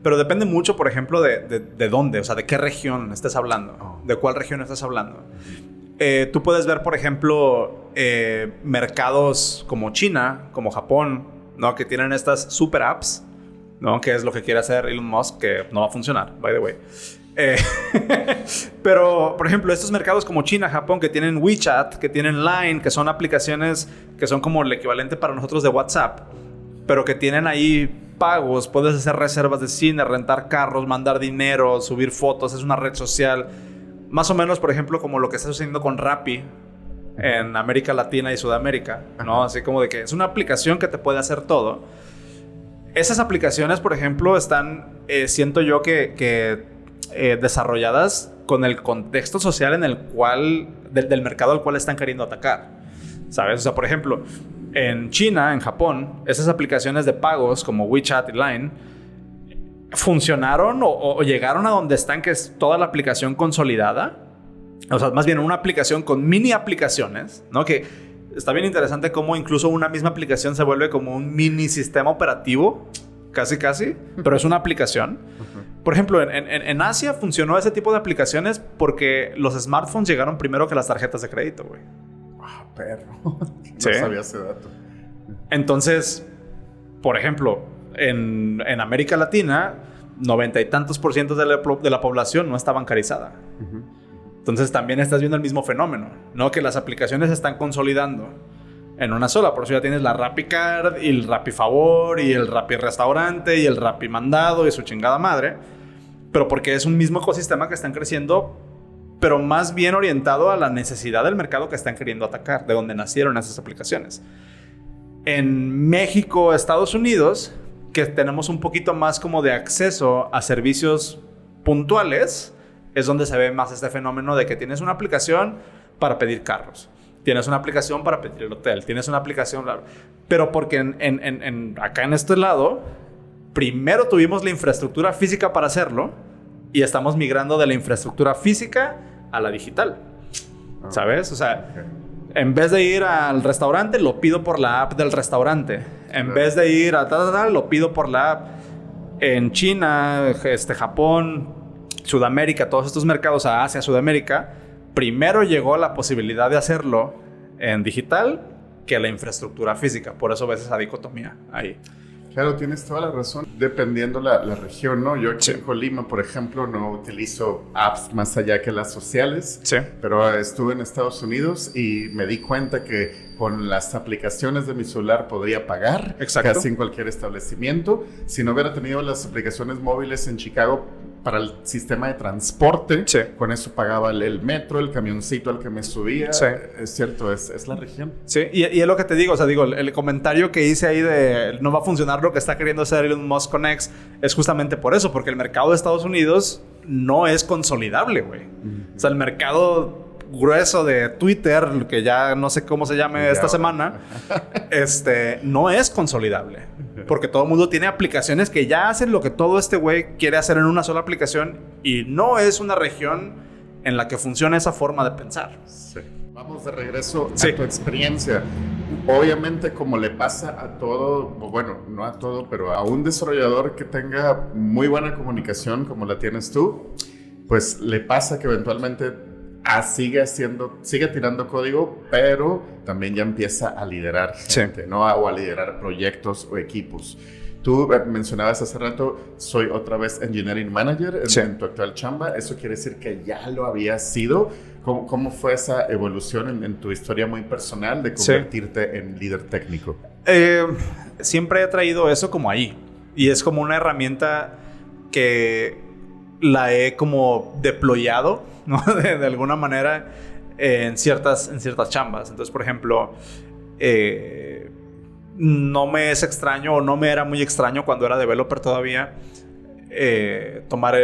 Pero depende mucho, por ejemplo, de dónde. O sea, de qué región estés hablando. De cuál región estás hablando. Tú puedes ver, por ejemplo, mercados como China, como Japón, ¿no? Que tienen estas super apps, ¿no? Que es lo que quiere hacer Elon Musk, que no va a funcionar, by the way. Pero, por ejemplo, estos mercados como China, Japón, que tienen WeChat, que tienen Line, que son aplicaciones que son como el equivalente para nosotros de WhatsApp, pero que tienen ahí pagos, puedes hacer reservas de cine, rentar carros, mandar dinero, subir fotos, es una red social. Más o menos, por ejemplo, como lo que está sucediendo con Rappi en América Latina y Sudamérica, ¿no? Así como de que es una aplicación que te puede hacer todo. Esas aplicaciones, por ejemplo, están, siento yo que desarrolladas con el contexto social en el cual, del mercado al cual están queriendo atacar, ¿sabes? O sea, por ejemplo, en China, en Japón, esas aplicaciones de pagos como WeChat y Line funcionaron o llegaron a donde están, que es toda la aplicación consolidada. O sea, más bien una aplicación con mini aplicaciones, ¿no? Que está bien interesante cómo incluso una misma aplicación se vuelve como un mini sistema operativo, casi, pero es una aplicación. Por ejemplo, en Asia funcionó ese tipo de aplicaciones porque los smartphones llegaron primero que las tarjetas de crédito, güey. Ah, perro. No Sí. sabía ese dato. Entonces, por ejemplo, en América Latina, 90 y tantos % de la población no está bancarizada. Entonces también estás viendo el mismo fenómeno, ¿no? Que las aplicaciones se están consolidando en una sola. Por eso ya tienes la RappiCard y el RappiFavor y el Rappi Restaurante y el Rappi Mandado y su chingada madre. Pero porque es un mismo ecosistema que están creciendo, pero más bien orientado a la necesidad del mercado que están queriendo atacar, de donde nacieron esas aplicaciones. En México, Estados Unidos, que tenemos un poquito más como de acceso a servicios puntuales, es donde se ve más este fenómeno de que tienes una aplicación para pedir carros, tienes una aplicación para pedir el hotel, tienes una aplicación, pero porque acá en este lado, primero tuvimos la infraestructura física para hacerlo y estamos migrando de la infraestructura física a la digital, ¿sabes? O sea, en vez de ir al restaurante, lo pido por la app del restaurante. En vez de ir a lo pido por la app. En China, Japón, Sudamérica, todos estos mercados, a Asia, Sudamérica, primero llegó la posibilidad de hacerlo en digital que la infraestructura física. Por eso ves esa dicotomía ahí. Claro, tienes toda la razón, dependiendo la región, ¿no? Yo aquí en Colima, por ejemplo, no utilizo apps más allá que las sociales, pero estuve en Estados Unidos y me di cuenta que con las aplicaciones de mi celular podría pagar casi en cualquier establecimiento. Si no hubiera tenido las aplicaciones móviles en Chicago para el sistema de transporte, con eso pagaba el metro, el camioncito al que me subía. Es cierto, es la región. Sí, y es lo que te digo, o sea, digo, el comentario que hice ahí de no va a funcionar lo que está queriendo hacer Elon Musk con X es justamente por eso, porque el mercado de Estados Unidos no es consolidable, güey. O sea, el mercado grueso de Twitter, que ya no sé cómo se llame esta semana, no es consolidable. Porque todo el mundo tiene aplicaciones que ya hacen lo que todo este güey quiere hacer en una sola aplicación y no es una región en la que funciona esa forma de pensar. Sí. Vamos de regreso a tu experiencia. Obviamente, como le pasa a todo, bueno, no a todo, pero a un desarrollador que tenga muy buena comunicación como la tienes tú, pues le pasa que eventualmente sigue tirando código, pero también ya empieza a liderar gente, ¿no? O a liderar proyectos o equipos. Tú mencionabas hace rato, soy otra vez Engineering Manager en tu actual chamba. ¿Eso quiere decir que ya lo habías sido? ¿Cómo fue esa evolución en tu historia muy personal de convertirte en líder técnico? Siempre he traído eso como ahí. Y es como una herramienta que la he como deployado, ¿no? de alguna manera en ciertas chambas. Entonces, por ejemplo, no me es extraño o no me era muy extraño cuando era developer todavía tomar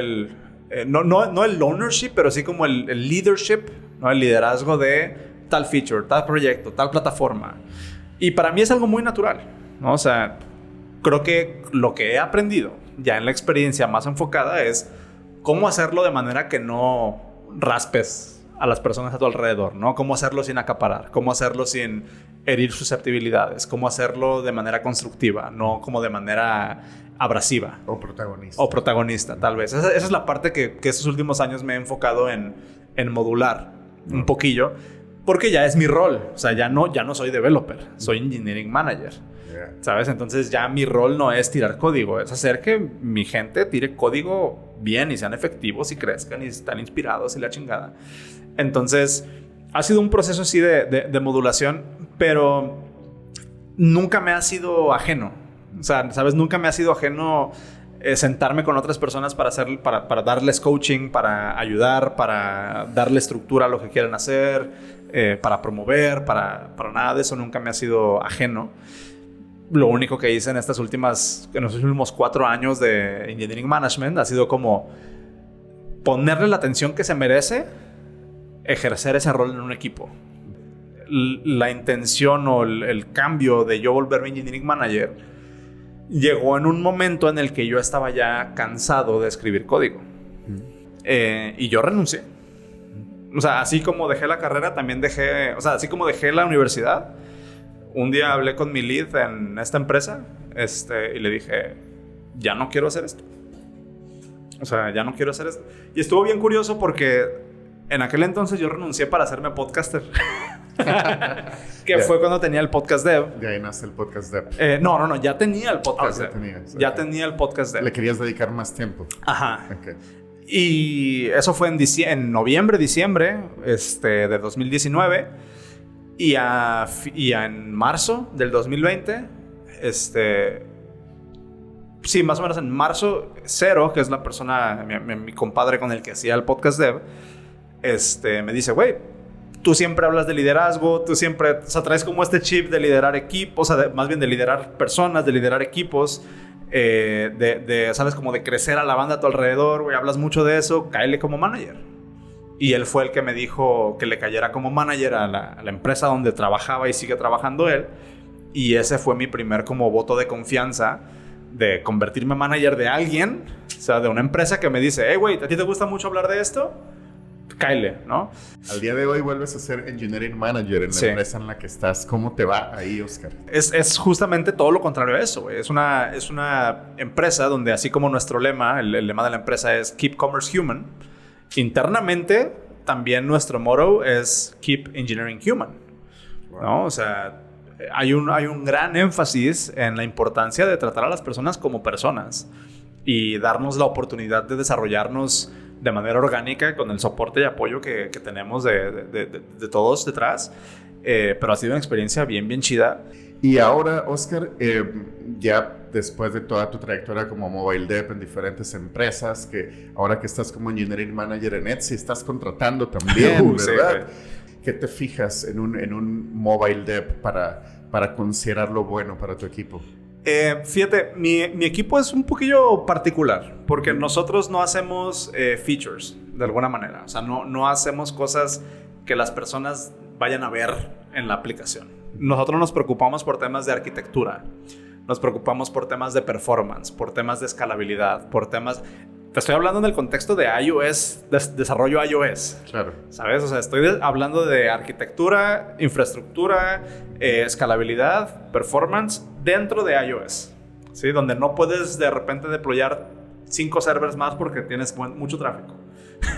no el ownership, pero sí como el leadership, ¿no? El liderazgo de tal feature, tal proyecto, tal plataforma. Y para mí es algo muy natural, ¿no? O sea, creo que lo que he aprendido ya en la experiencia más enfocada es cómo hacerlo de manera que no raspes a las personas a tu alrededor, ¿no? Cómo hacerlo sin acaparar, cómo hacerlo sin herir susceptibilidades, cómo hacerlo de manera constructiva, no como de manera abrasiva. O protagonista. O protagonista, tal vez. Esa es la parte que estos últimos años me he enfocado en modular un poquillo, porque ya es mi rol. O sea, ya no soy developer, soy engineering manager. ¿Sabes? Entonces ya mi rol no es tirar código, es hacer que mi gente tire código bien y sean efectivos y crezcan y están inspirados y la chingada. Entonces ha sido un proceso así de modulación, pero nunca me ha sido ajeno. O sea, ¿sabes? Nunca me ha sido ajeno sentarme con otras personas para darles coaching, para ayudar, para darle estructura a lo que quieren hacer, para promover, para nada de eso nunca me ha sido ajeno. Lo único que hice en los últimos 4 años de Engineering Management ha sido como ponerle la atención que se merece ejercer ese rol en un equipo. La intención o el cambio de yo volverme Engineering Manager llegó en un momento en el que yo estaba ya cansado de escribir código. Y yo renuncié. O sea, así como dejé la carrera, también así como dejé la universidad. Un día hablé con mi lead en esta empresa y le dije, ya no quiero hacer esto. O sea, ya no quiero hacer esto. Y estuvo bien curioso porque en aquel entonces yo renuncié para hacerme podcaster. Que fue cuando tenía el Podcast Dev. De ahí nace el Podcast Dev. No, ya tenía el Podcast Dev. Ya tenía el Podcast Dev. Le querías dedicar más tiempo. Ajá. Okay. Y eso fue en noviembre, diciembre de 2019. Y en marzo del 2020, sí, más o menos en marzo, Cero, que es la persona, mi compadre con el que hacía el Podcast Dev, me dice, güey, tú siempre hablas de liderazgo, tú siempre, o sea, traes como este chip de liderar equipos, o sea, más bien de liderar personas, de liderar equipos, ¿sabes? Como de crecer a la banda a tu alrededor, güey, hablas mucho de eso, cáele como manager. Y él fue el que me dijo que le cayera como manager a la empresa donde trabajaba y sigue trabajando él. Y ese fue mi primer como voto de confianza de convertirme en manager de alguien, o sea, de una empresa que me dice, hey, güey, ¿a ti te gusta mucho hablar de esto? Cáele, ¿no? Al día de hoy vuelves a ser Engineering Manager en la empresa en la que estás. ¿Cómo te va ahí, Oscar? Es justamente todo lo contrario a eso, güey. Es una empresa donde, así como nuestro lema, el lema de la empresa es Keep Commerce Human, internamente también nuestro motto es Keep Engineering Human. Wow. ¿No? O sea, hay un gran énfasis en la importancia de tratar a las personas como personas y darnos la oportunidad de desarrollarnos de manera orgánica con el soporte y apoyo que tenemos de todos detrás. Pero ha sido una experiencia bien chida. Y ahora, Oscar, ya después de toda tu trayectoria como mobile dev en diferentes empresas, que ahora que estás como engineering manager en Etsy, estás contratando también, ¿verdad? Sí. ¿Qué te fijas en un mobile dev para considerarlo bueno para tu equipo? Fíjate, mi equipo es un poquillo particular porque nosotros no hacemos features de alguna manera. O sea, no hacemos cosas que las personas vayan a ver en la aplicación. Nosotros nos preocupamos por temas de arquitectura, nos preocupamos por temas de performance, por temas de escalabilidad, por temas... Te estoy hablando en el contexto de iOS, desarrollo iOS. Claro. ¿Sabes? O sea, estoy hablando de arquitectura, infraestructura, escalabilidad, performance dentro de iOS. ¿Sí? Donde no puedes de repente deployar 5 servers más porque tienes mucho tráfico.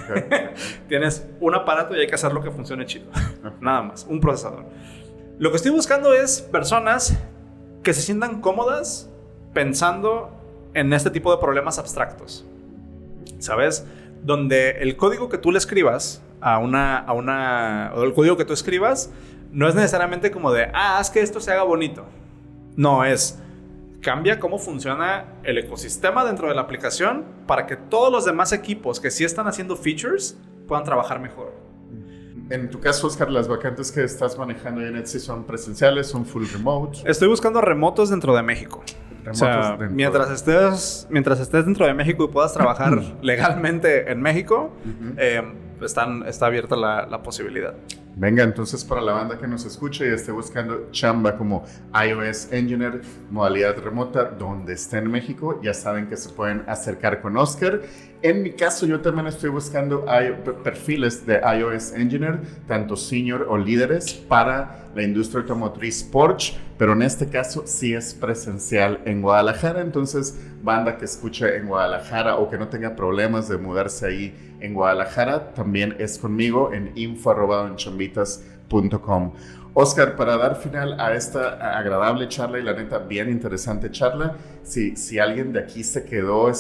Okay. Tienes un aparato y hay que hacerlo que funcione chido. Okay. Nada más, un procesador. Lo que estoy buscando es personas que se sientan cómodas pensando en este tipo de problemas abstractos. ¿Sabes? Donde el código que tú le escribas o el código que tú escribas no es necesariamente como de, haz que esto se haga bonito. No, es cambia cómo funciona el ecosistema dentro de la aplicación para que todos los demás equipos que sí están haciendo features puedan trabajar mejor. En tu caso, Oscar, las vacantes que estás manejando en Etsy son presenciales, son full remote. Estoy buscando remotos dentro de México. O sea, mientras estés dentro de México y puedas trabajar legalmente en México, está abierta la posibilidad. Venga, entonces para la banda que nos escuche y esté buscando chamba como iOS Engineer, modalidad remota, donde esté en México, ya saben que se pueden acercar con Oscar. En mi caso, yo también estoy buscando perfiles de iOS Engineer, tanto senior o líderes para la industria automotriz Porsche, pero en este caso sí es presencial en Guadalajara. Entonces, banda que escuche en Guadalajara o que no tenga problemas de mudarse ahí en Guadalajara, también es conmigo en info@donchambitas.com. Oscar, para dar final a esta agradable charla y la neta bien interesante charla, si alguien de aquí se quedó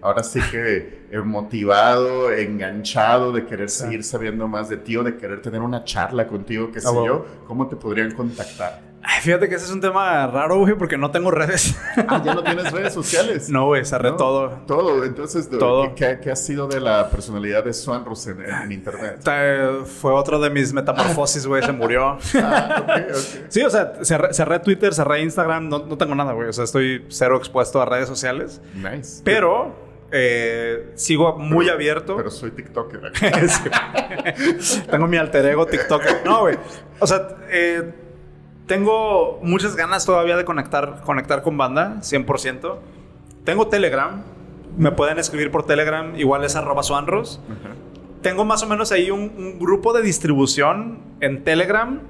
ahora sí que motivado, enganchado de querer seguir sabiendo más de ti o de querer tener una charla contigo, qué sé yo, ¿cómo te podrían contactar? Ay, fíjate que ese es un tema raro, güey, porque no tengo redes. ¿Ya no tienes redes sociales? No, güey, cerré todo. Todo. Entonces, todo. ¿Qué ha sido de la personalidad de Swanrus en internet? Fue otro de mis metamorfosis, güey, se murió. Okay. Sí, o sea, cerré Twitter, cerré Instagram, no tengo nada, güey. O sea, estoy cero expuesto a redes sociales. Nice. Pero sigo muy abierto. Pero soy TikToker. Sí. Tengo mi alter ego TikToker. No, güey. O sea, tengo muchas ganas todavía de conectar con banda, 100%. Tengo Telegram. Me pueden escribir por Telegram. Igual es @Swanrus. Tengo más o menos ahí un grupo de distribución en Telegram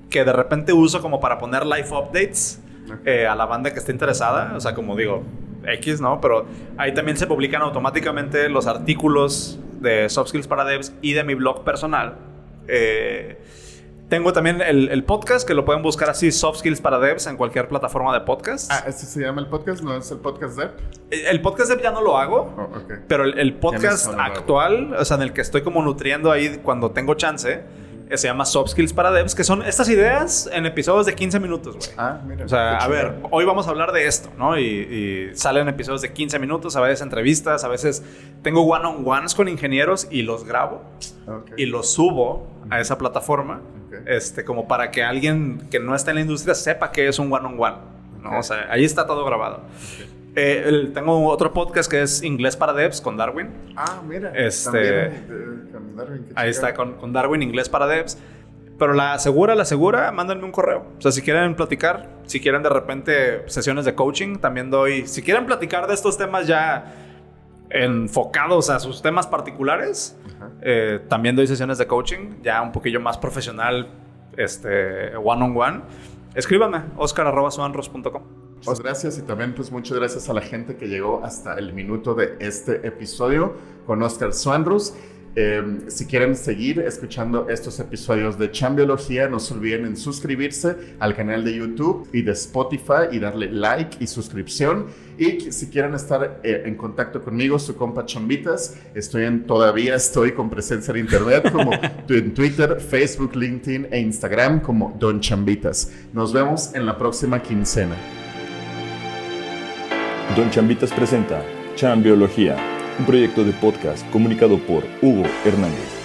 que de repente uso como para poner live updates a la banda que esté interesada. O sea, como digo, X, ¿no? Pero ahí también se publican automáticamente los artículos de Soft Skills para Devs y de mi blog personal. Tengo también el podcast, que lo pueden buscar así, Soft Skills para Devs, en cualquier plataforma de podcast. ¿Este se llama el podcast? ¿No es el podcast Dev? El podcast Dev ya no lo hago, okay. Pero el podcast actual, o sea, en el que estoy como nutriendo ahí cuando tengo chance, se llama Soft Skills para Devs, que son estas ideas en episodios de 15 minutos, güey. Mira. O sea, a ver, hoy vamos a hablar de esto, ¿no? Y salen episodios de 15 minutos, a veces entrevistas, a veces tengo one-on-ones con ingenieros y los grabo y los subo a esa plataforma, como para que alguien que no está en la industria sepa que es un one-on-one, ¿no? O sea, ahí está todo grabado. Tengo otro podcast que es Inglés para Devs con Darwin. Mira. Con Darwin, ahí está, con Darwin, Inglés para Devs. Pero la segura, mándenme un correo. O sea, si quieren platicar, si quieren de repente sesiones de coaching, también doy. Si quieren platicar de estos temas ya enfocados a sus temas particulares, también doy sesiones de coaching, ya un poquillo más profesional, one-on-one. Escríbanme, oscar@swanrus.com. Muchas gracias y también pues muchas gracias a la gente que llegó hasta el minuto de este episodio con Oscar Swanrus. Si quieren seguir escuchando estos episodios de Chambiología, no se olviden en suscribirse al canal de YouTube y de Spotify y darle like y suscripción. Y si quieren estar en contacto conmigo, su compa Chambitas, todavía estoy con presencia en internet como en Twitter, Facebook, LinkedIn e Instagram como Don Chambitas. Nos vemos en la próxima quincena. Don Chambitas presenta Chambiología, un proyecto de podcast comunicado por Hugo Hernández.